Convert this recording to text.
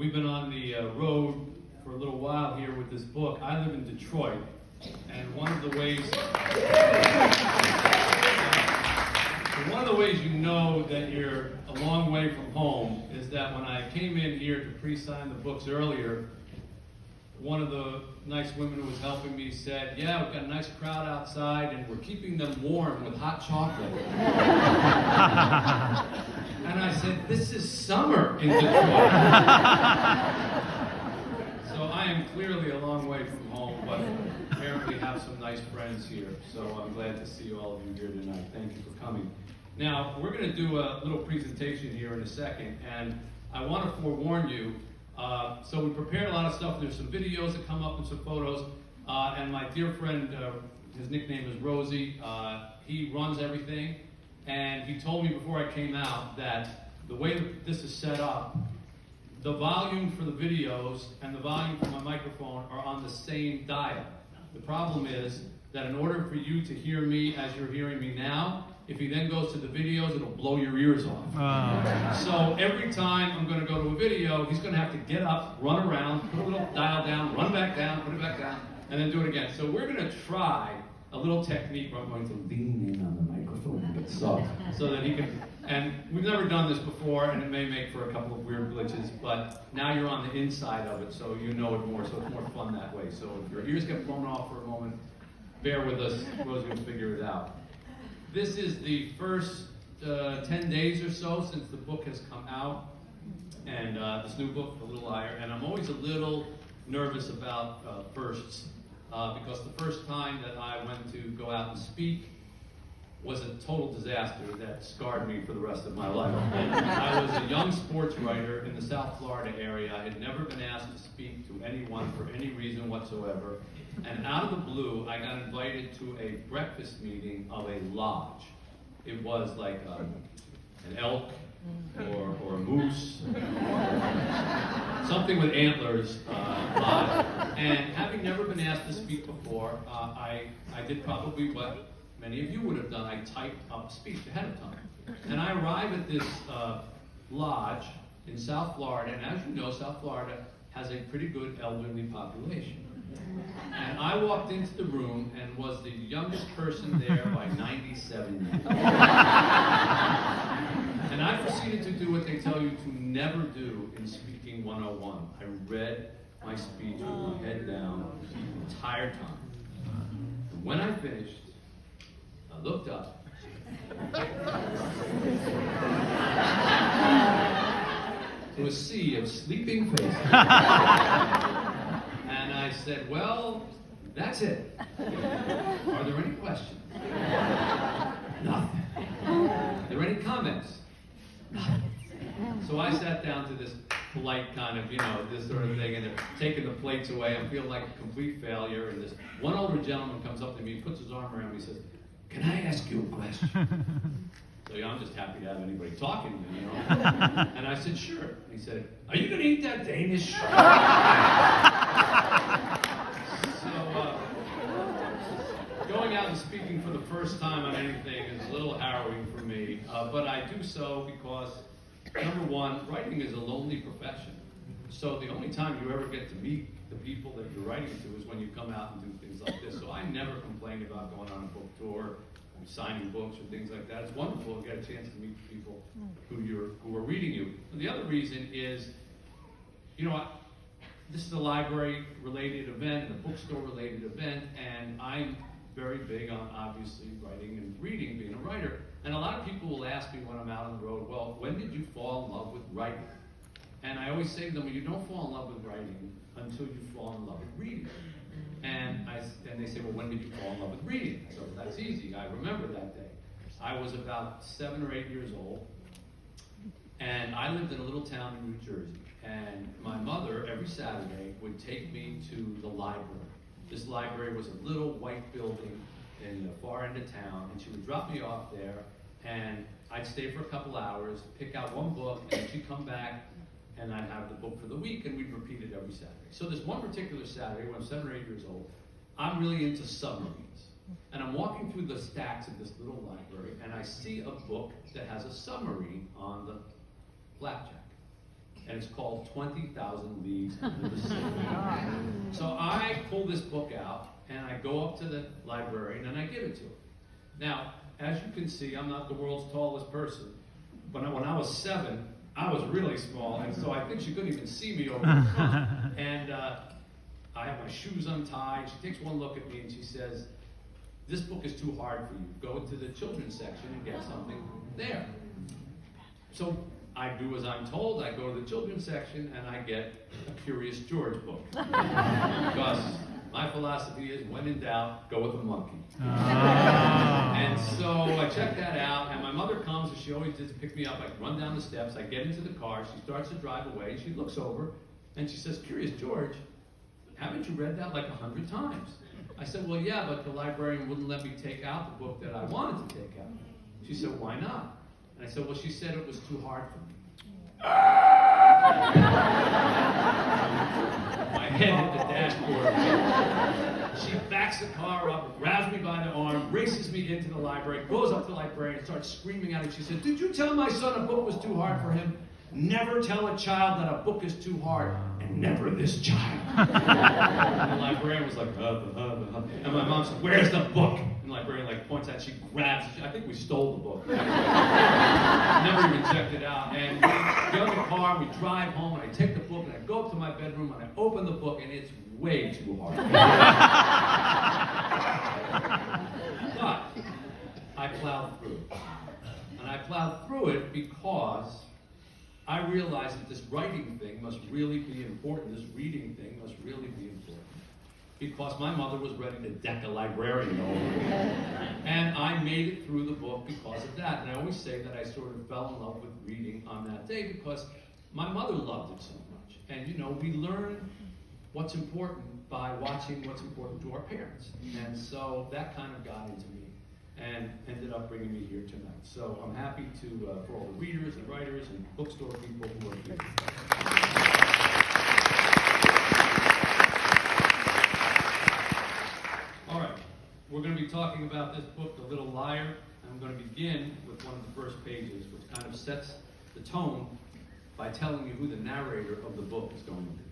We've been on the road for a little while here with this book. I live in Detroit, and one of the ways you know that you're a long way from home is that when I came in here to pre-sign the books earlier, one of the nice women who was helping me said, "Yeah, we've got a nice crowd outside, and we're keeping them warm with hot chocolate." And I said, "This is summer in Detroit." So I am clearly a long way from home, but apparently have some nice friends here. So I'm glad to see all of you here tonight. Thank you for coming. Now, we're going to do a little presentation here in a second, and I want to forewarn you. So we prepared a lot of stuff. There's some videos that come up and some photos. And my dear friend, his nickname is Rosie, he runs everything. And he told me before I came out that the way that this is set up, the volume for the videos and the volume for my microphone are on the same dial. The problem is that in order for you to hear me as you're hearing me now, if he then goes to the videos, it'll blow your ears off. So every time I'm going to go to a video, he's going to have to get up, run around, put a little dial down, run back down, put it back down, and then do it again. So we're going to try a little technique where I'm going to lean in on the microphone a bit soft so that he can, and we've never done this before, and it may make for a couple of weird glitches, but now you're on the inside of it, so you know it more, so it's more fun that way. So if your ears get blown off for a moment, bear with us, Rosie will figure it out. This is the first 10 days or so since the book has come out, and this new book, A Little Liar, and I'm always a little nervous about firsts, because the first time that I went to go out and speak was a total disaster that scarred me for the rest of my life. I was a young sports writer in the South Florida area. I had never been asked to speak to anyone for any reason whatsoever. And out of the blue, I got invited to a breakfast meeting of a lodge. It was like an elk or a moose, something with antlers lodge. And having never been asked to speak before, I did probably what many of you would have done. I typed up a speech ahead of time. And I arrived at this lodge in South Florida, and as you know, South Florida has a pretty good elderly population. And I walked into the room and was the youngest person there by 97 years. And I proceeded to do what they tell you to never do in Speaking 101. I read my speech with my head down the entire time. And when I finished, I looked up. To a sea of sleeping faces. And I said, "Well, that's it. Are there any questions?" Nothing. Are there any comments? Nothing. So I sat down to this polite kind of, this sort of thing, and they're taking the plates away. I'm feeling like a complete failure. And this one older gentleman comes up to me, puts his arm around me, and says, "Can I ask you a question?" So I'm just happy to have anybody talking to me, And I said, "Sure." He said, "Are you going to eat that Danish?" Going out and speaking for the first time on anything is a little harrowing for me, but I do so because, number one, writing is a lonely profession. So the only time you ever get to meet the people that you're writing to is when you come out and do things like this. So I never complain about going on a book tour, signing books or things like that. It's wonderful to get a chance to meet people who are reading you. And the other reason is, this is a library-related event, a bookstore-related event, and I'm very big on, obviously, writing and reading, being a writer. And a lot of people will ask me when I'm out on the road, "Well, when did you fall in love with writing?" And I always say to them, "Well, you don't fall in love with writing until you fall in love with reading." And they say, "Well, when did you fall in love with reading?" So that's easy. I remember that day. I was about 7 or 8 years old, and I lived in a little town in New Jersey. And my mother, every Saturday, would take me to the library. This library was a little white building in the far end of town, and she would drop me off there, and I'd stay for a couple hours, pick out one book, and she'd come back, and I'd have the book for the week, and we'd repeat it every Saturday. So this one particular Saturday, when I'm 7 or 8 years old, I'm really into submarines. And I'm walking through the stacks of this little library, and I see a book that has a submarine on the flapjack. and it's called 20,000 Leagues Under the Sea. So I pull this book out, and I go up to the librarian, and I give it to her. Now, as you can see, I'm not the world's tallest person, but when I was 7, I was really small, and so I think she couldn't even see me over the front. And I have my shoes untied. She takes one look at me, and she says, "This book is too hard for you. Go to the children's section and get something there." So I do as I'm told. I go to the children's section, and I get a Curious George book. Because my philosophy is, when in doubt, go with the monkey. And so I check that out, and my mother comes, and she always does pick me up. I run down the steps, I get into the car, she starts to drive away, and she looks over, and she says, "Curious George, haven't you read that like 100 times? I said, "Well, yeah, but the librarian wouldn't let me take out the book that I wanted to take out." She said, "Why not?" And I said, "Well, she said it was too hard for me." My head hit the dashboard. She backs the car up, grabs me by the arm, races me into the library, goes up to the librarian, and starts screaming at him. She said, "Did you tell my son a book was too hard for him? Never tell a child that a book is too hard, and never this child." And the librarian was like, and my mom said, "Where's the book?" And the librarian points at it, she grabs it. I think we stole the book. Never even checked it out. And we get in the car, we drive home, and I take the book, and I go up to my bedroom, and I open the book, and it's way too hard. But I plowed through it. And I plowed through it because I realized that this writing thing must really be important. This reading thing must really be important. Because my mother was ready to deck a librarian over me. And I made it through the book because of that. And I always say that I sort of fell in love with reading on that day because my mother loved it so much. And we learn what's important by watching what's important to our parents. And so that kind of got into me and ended up bringing me here tonight. So I'm happy for all the readers and writers and bookstore people who are here. All right, we're going to be talking about this book, The Little Liar. I'm going to begin with one of the first pages, which kind of sets the tone by telling you who the narrator of the book is going to be.